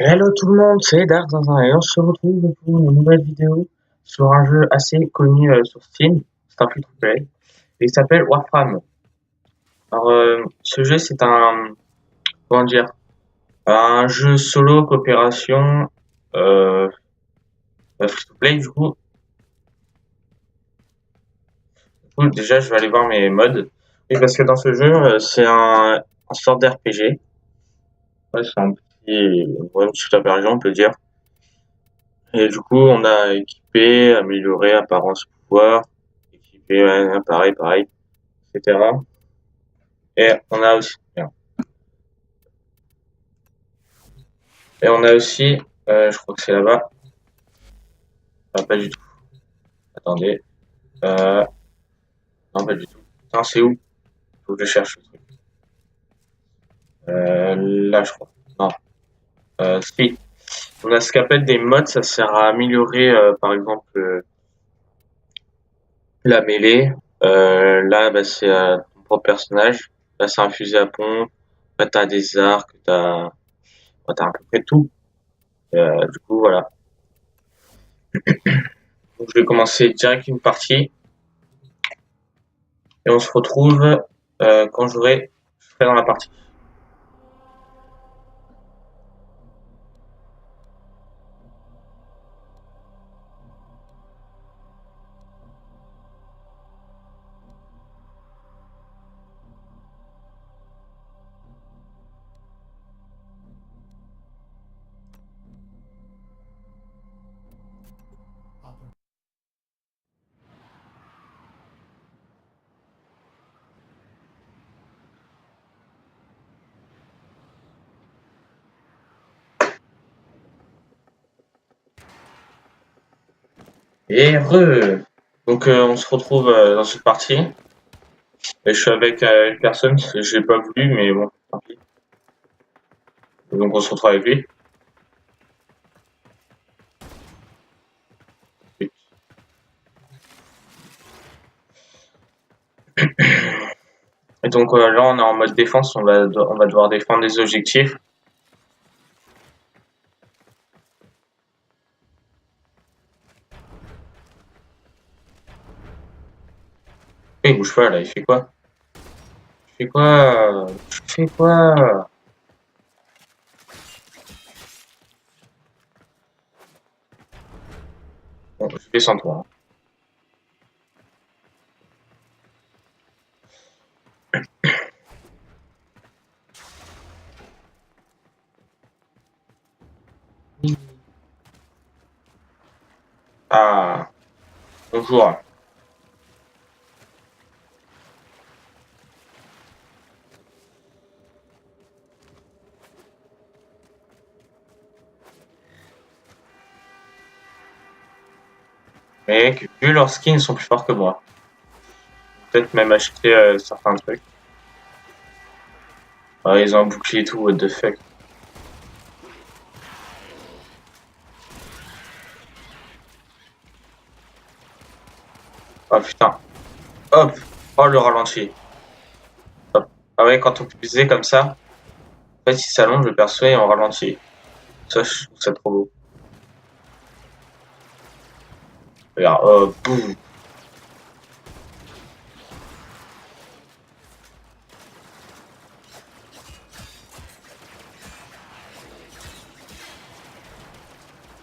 Hello tout le monde, c'est Dark dans un et on se retrouve pour une nouvelle vidéo sur un jeu assez connu sur Steam, c'est un free to play, et il s'appelle Warframe. Alors ce jeu c'est comment dire, un jeu solo coopération euh, free to play déjà je vais aller voir mes mods. Oui parce que dans ce jeu c'est un sort d'RPG, ouais, c'est un petit, ouais, une petite aberration on peut dire. Et du coup, on a équipé, amélioré, apparence, pouvoir, équipé, ouais, pareil, etc. Et on a aussi, et on a aussi, je crois que c'est là-bas, ah, pas du tout. Attendez, euh, non, pas du tout. Non, c'est où? Faut que je cherche le truc. Là, je crois. Non, si. On a ce qu'appelle des mods, ça sert à améliorer, par exemple, la mêlée. Là, bah, c'est ton propre personnage. Là, c'est un fusil à pompe. Là, t'as des arcs, t'as à peu près tout. Du coup, voilà. Donc, je vais commencer direct une partie et on se retrouve quand je serai dans la partie. Et donc on se retrouve dans cette partie. Et je suis avec une personne, je l'ai pas voulu, mais bon, tant pis. Et donc on se retrouve avec lui. Et donc là on est en mode défense, on va devoir défendre des objectifs. Et il bouge pas là, il fait quoi? Il fait quoi? Il fait quoi? Bon, je descends toi. Hein. Ah, bonjour. Mec, vu leurs skins, ils sont plus forts que moi. Peut-être même acheter certains trucs. Ah, ils ont un bouclier et tout, what the fuck. Ah putain. Hop. Oh le ralenti. Hop. Ah ouais, quand on faisait comme ça, en fait, il s'allonge le perso et on ralentit. Ça, je trouve ça trop beau. Regarde, boum.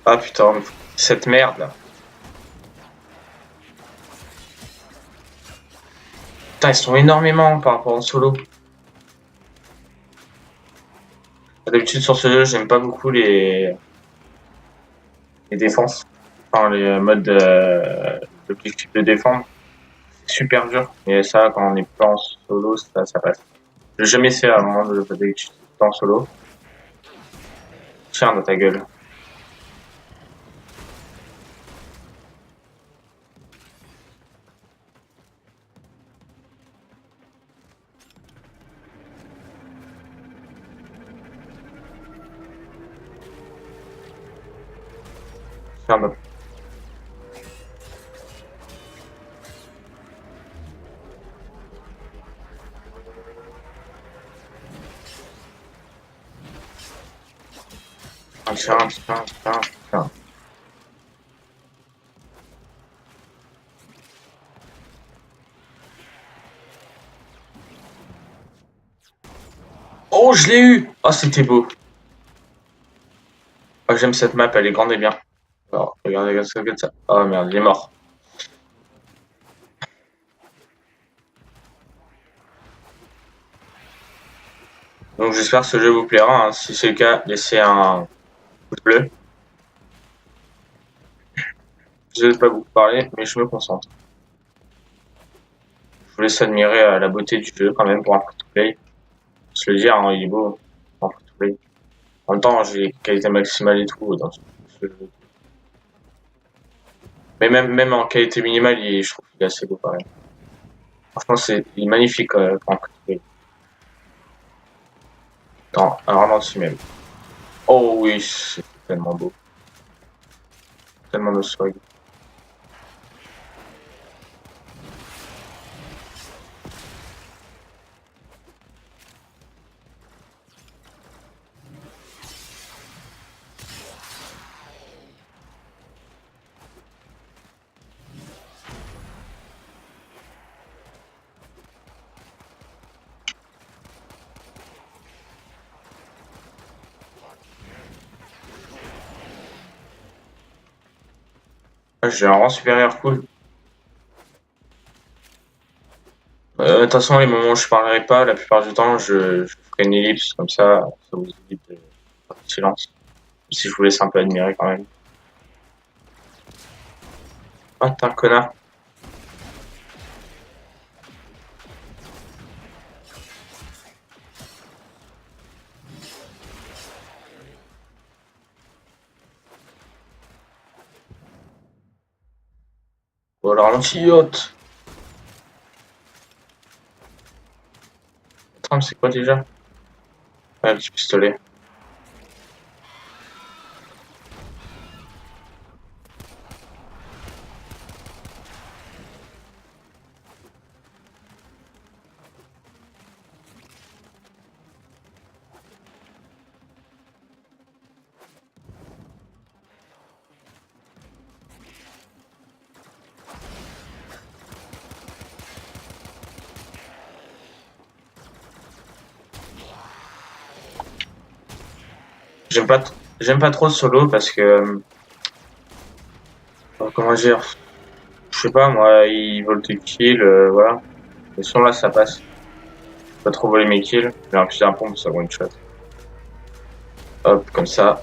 Ah putain, cette merde là. Putain, ils sont énormément par rapport au solo. D'habitude sur ce jeu, j'aime pas beaucoup les défenses. Enfin, les modes l'objectif de défendre. C'est super dur. Et ça, quand on est pas en solo, ça passe. J'ai jamais fait avant de d'habitude pas en solo. Tiens, dans ta gueule. Tiens, dans- Tiens, tiens, tiens, tiens. Oh, je l'ai eu! Oh, c'était beau. Oh, j'aime cette map, elle est grande et bien. Alors, regardez ça comme ça. Oh merde, il est mort. Donc j'espère que ce jeu vous plaira, hein. Si c'est le cas, laissez un pouce bleu. Je ne vais pas beaucoup parler, mais je me concentre. Je vous laisse admirer la beauté du jeu quand même pour un free-to-play. Faut se le dire, hein, il est beau en free-to-play. En même temps, j'ai qualité maximale et tout dans ce jeu. Mais même en qualité minimale, je trouve qu'il est assez beau quand même. Franchement, il est magnifique pour un free-to-play. Attends, un ralenti même. Oh oui, c'est tellement beau. Tellement de swag. Ah, j'ai un rang supérieur cool. De toute façon, les moments où je parlerai pas, la plupart du temps, je ferai une ellipse, comme ça vous évite de faire du silence. Si je vous laisse un peu admirer quand même. Ah, t'es un connard. Oh, le ralenti, hôte. Attends, mais c'est quoi déjà? Ouais, un petit pistolet. J'aime pas trop le solo parce que, comment dire, je sais pas, moi, ils volent tes kills, voilà. Et sur là, ça passe. Pas trop voler mes kills. J'ai un fusil à pompe, ça one shot. Hop, comme ça.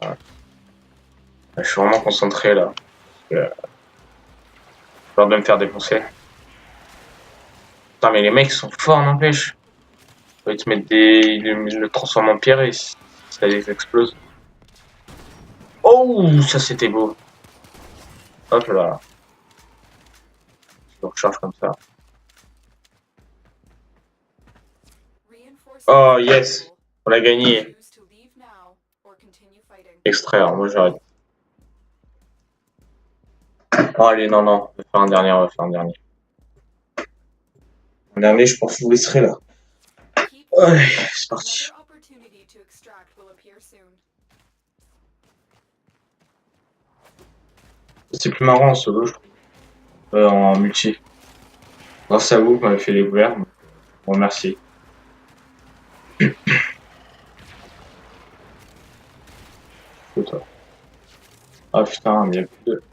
Voilà. Je suis vraiment concentré là. J'ai peur de me faire défoncer. Putain, mais les mecs sont forts, n'empêche. Ils te mettent ils le transforment en pierre et ça les explose. Oh, ça c'était beau. Hop là. Je le recharge comme ça. Oh yes, on a gagné. Extraire, moi j'arrête. Oh, allez, non, non, on va faire un dernier, on va faire un dernier. Un dernier, je pense que je vous laisserai là. Allez, c'est parti. C'est plus marrant en solo, je trouve. En multi. Grâce à vous, vous m'avez fait découvrir. Bon, merci. C'est toi. Ah putain, il y a plus de.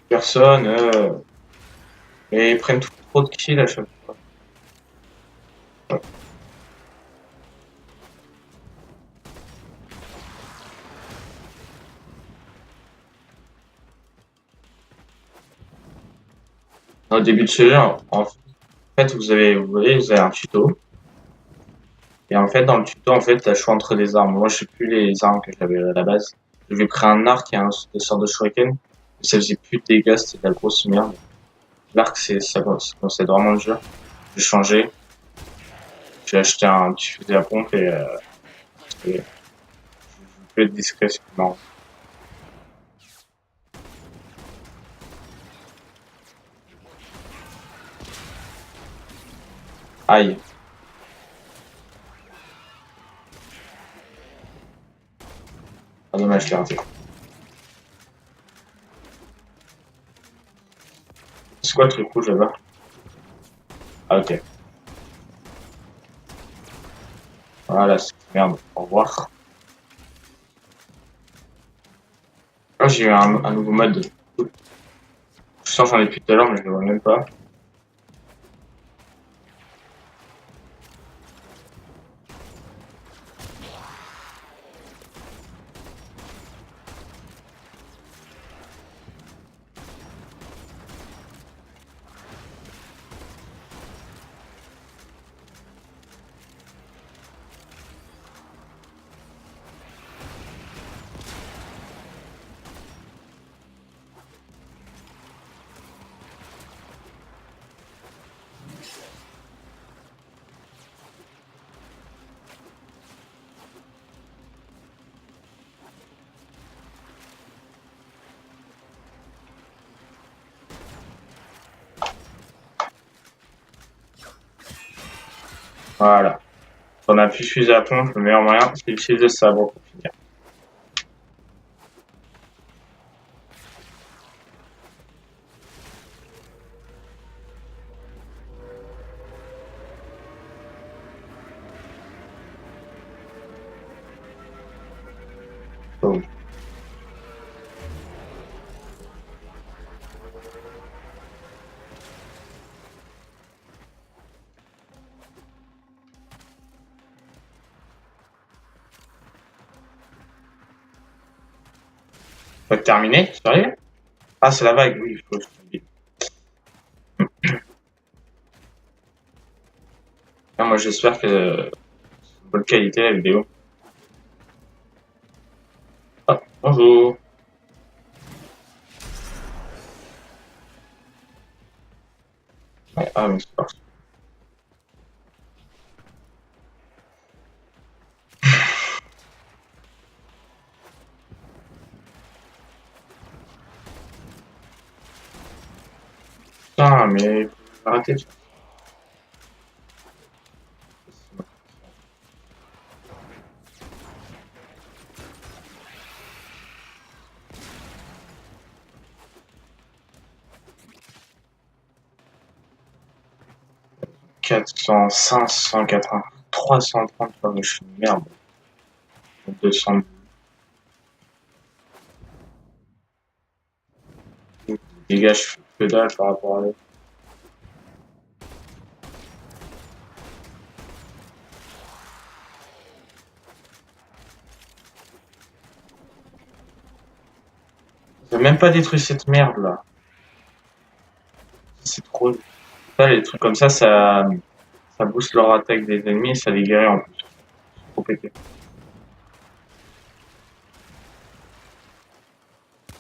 Personne. Et ils prennent trop de kills à chaque fois. Ouais. Au début de ce jeu, en fait, vous voyez, vous avez un tuto. Et en fait, dans le tuto, en fait, t'as le choix entre des armes. Moi, je sais plus les armes que j'avais à la base. Je vais créer un arc et des sortes de shuriken. Ça faisait plus de dégâts, c'était de la grosse merde. L'arc, ça commençait vraiment dur. J'ai changé. J'ai acheté un petit fusil à pompe et je peux être discret, c'est marrant. Aïe. Ah, dommage, je l'ai raté. C'est quoi le truc rouge là-bas? Ah, ok. Voilà, c'est merde. Au revoir. Ah, j'ai eu un nouveau mode. Je sens que j'en ai plus tout à l'heure, mais je le vois même pas. Voilà. On a plus fusé à pompe, le meilleur moyen, c'est d'utiliser le sabre pour finir. Boum. Faut terminer, sérieux? Ah, c'est la vague, oui, il faut que je t'oublie. Ah, moi, j'espère que c'est de bonne qualité la vidéo. Ah, bonjour. Ouais, ah, mais c'est parti. Putain, mais arrêtez. 400, 580, 330, mais je suis une merde. 200 dégâts, je fais que dalle par rapport à l'autre. J'ai même pas détruit cette merde là. C'est trop. Ça, les trucs comme ça booste leur attaque des ennemis et ça les guérit en plus. C'est trop pété.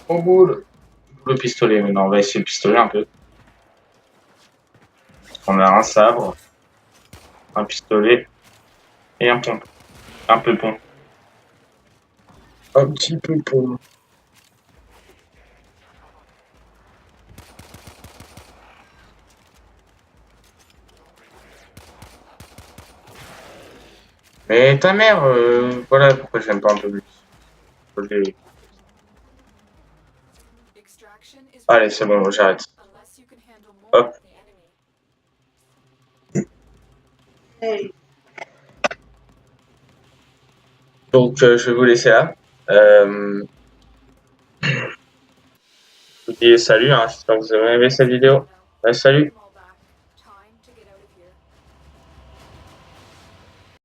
Oh boule. Le pistolet, maintenant on va essayer le pistolet un peu. On a un sabre, un pistolet et un pompe. Un peu pompe. Un petit peu pompe. Mais ta mère, voilà pourquoi j'aime pas un peu plus. Je l'ai- Allez, c'est bon, j'arrête. Hop. Donc, je vais vous laisser là. Je vous dis salut, hein, j'espère que vous avez aimé cette vidéo. Salut.